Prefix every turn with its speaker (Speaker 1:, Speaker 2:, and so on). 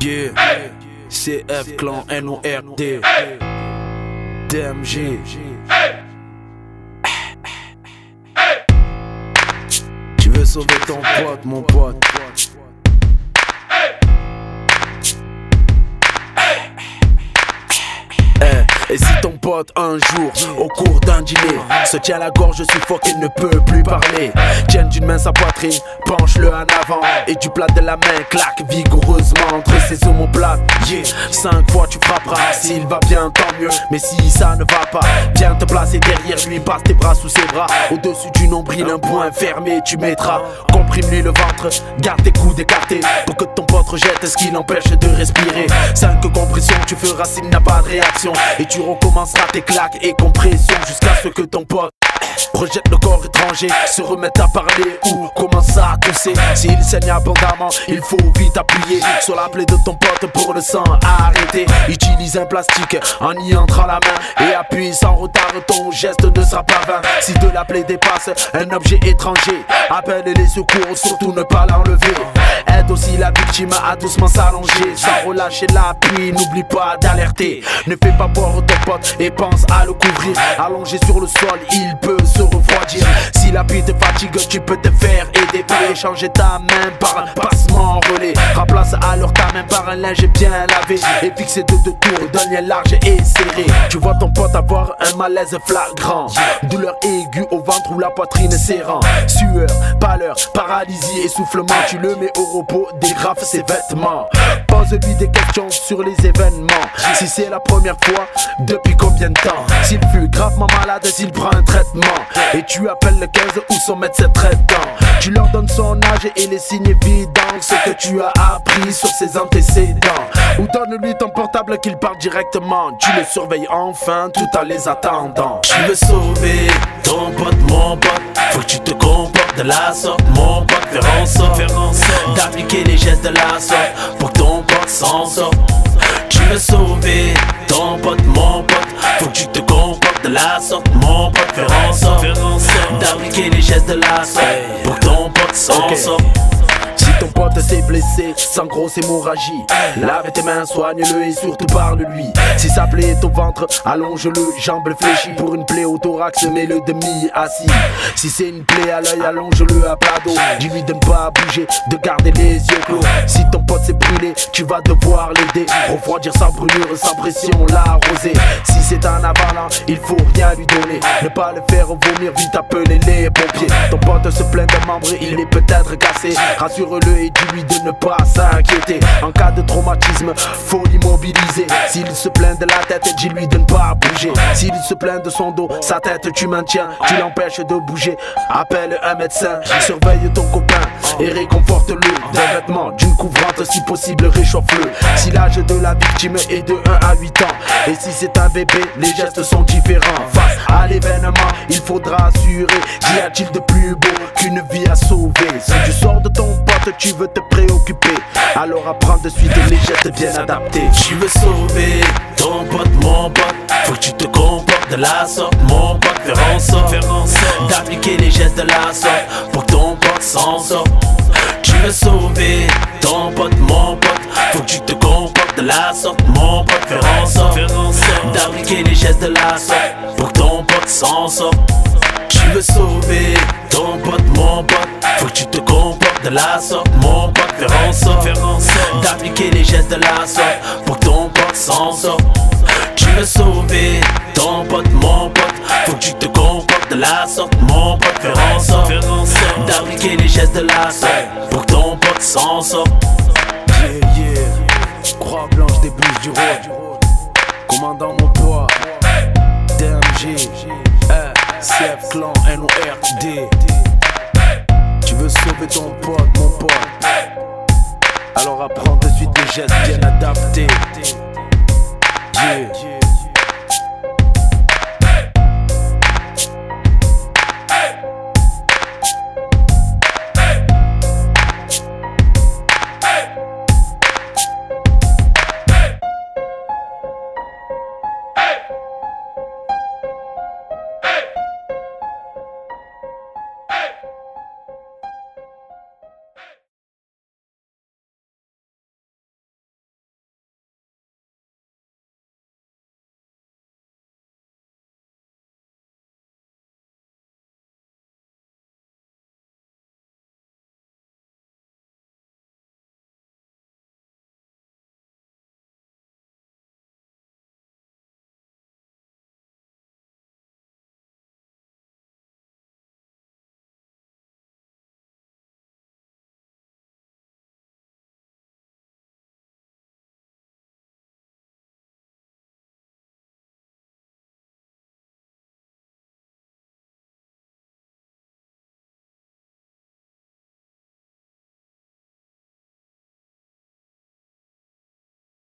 Speaker 1: Yeah, CF Clan NORD DMG. Tu veux sauver ton pote, mon pote. Et si ton pote un jour, au cours d'un dîner, se tient la gorge suffoqué, ne peut plus parler, tienne d'une main sa poitrine, penche-le en avant, et du plat de la main claque vigoureusement entre ses omoplates. Yeah, 5 fois tu frapperas, s'il va bien tant mieux, mais si ça ne va pas, viens te placer derrière lui, passe tes bras sous ses bras, au-dessus du nombril un point fermé tu mettras, comprime-lui le ventre, garde tes coudes écartés, pour que ton pote rejette ce qui l'empêche de respirer. 5 compressions tu feras s'il n'a pas de réaction, et tu recommenceras tes claques et compressions jusqu'à ce que ton pote rejette le corps étranger, se remette à parler ou commence à tousser. S'il saigne abondamment, il faut vite appuyer sur la plaie de ton pote pour le sang arrêter. Utilise un plastique en y entrant la main et appuie sans retard, ton geste ne sera pas vain. Si de la plaie dépasse un objet étranger, appelle les secours, surtout ne pas l'enlever. Aide aussi la victime à doucement s'allonger sans relâcher l'appui, n'oublie pas d'alerter. Ne fais pas boire ton pote et pense à le couvrir. Allongé sur le sol, il peut se refroidir. Si la pluie te fatigue, tu peux te faire aider par échanger ta main par un passement relais. Remplace alors ta main par un linge bien lavé et fixé de deux tours d'un lien large et serré. Tu vois ton pote avoir un malaise flagrant, douleur aiguë au ventre ou la poitrine serrant, sueur, pâleur, paralysie, essoufflement. Tu le mets au repos, dégrafe ses vêtements. Pose-lui des questions sur les événements. Si c'est la première fois, depuis combien de temps? S'il fut gravement malade, s'il prend un traitement. Et tu appelles le 15 ou son médecin traitant. Tu leur donnes son âge et les signes évidents, ce que tu as appris sur ses antécédents. Ou donne-lui ton portable qu'il part directement. Tu le surveilles enfin tout en les attendant. Tu veux sauver ton pote, mon pote, faut que tu te comportes de la sorte, mon pote. Faire en sorte d'appliquer les gestes de la sorte pour que ton pote s'en sorte. Tu veux sauver ton pote, mon pote, faut que tu te comportes de la sorte, mon pote. Faire en sorte d'appliquer les gestes de la sorte pour que ton pote s'en sorte. Si ton pote s'est blessé sans grosse hémorragie, lave tes mains, soigne-le et surtout parle-lui. Si sa plaie est au ventre, allonge-le, jambes fléchies. Pour une plaie au thorax, mets-le demi-assis. Si c'est une plaie à l'œil, allonge-le à plat d'eau. Dis-lui de ne pas bouger, de garder les yeux clos. Si ton pote s'est brûlé, tu vas devoir l'aider. Refroidir sans brûlure, sans pression, l'arroser. Si c'est un avalant, il faut rien lui donner. Ne pas le faire vomir, vite appeler les pompiers. Ton pote se plaint d'un membre, il est peut-être cassé. Rassure-le et dis-lui de ne pas s'inquiéter. En cas de traumatisme, faut l'immobiliser. S'il se plaint de la tête, dis-lui de ne pas bouger. S'il se plaint de son dos, sa tête tu maintiens, tu l'empêches de bouger. Appelle un médecin, surveille ton copain et réconforte-le d'un vêtement, d'une couvrante, si possible réchauffe-le. Si l'âge de la victime est de 1 à 8 ans, et si c'est un bébé, les gestes sont différents. Face à l'événement, il faudra assurer. Qu'y a-t-il de plus beau qu'une vie à sauver? Si tu sors de ton pote, tu veux te préoccuper, alors apprends de suite les gestes bien adaptés. Tu veux sauver ton pote, mon pote, faut que tu te comportes de la sorte, mon pote. Faire en sorte d'appliquer les gestes de la sorte pour que ton pote s'en sorte. Tu veux sauver ton pote, mon pote, faut que tu te comportes de la sorte, mon pote. Faire en sorte d'appliquer les gestes de la sorte pour que ton pote s'en sorte. Tu veux sauver ton pote, mon pote, faut que tu te comportes de la sorte, mon pote. Faire en sorte d'appliquer les gestes de la sorte pour que ton pote s'en sorte. Tu veux sauver ton pote, mon pote, faut que tu te comportes de la sorte, mon pote. Faire en sorte d'appliquer les gestes de la sorte pour que ton pote s'en sorte. Yeah, Croix blanche des Bouches-du-Rhône, commandant mon poids, DMG, CF Clan NORD. Tu veux sauver ton pote, mon pote, alors apprends de suite des gestes bien adaptés. Yeah.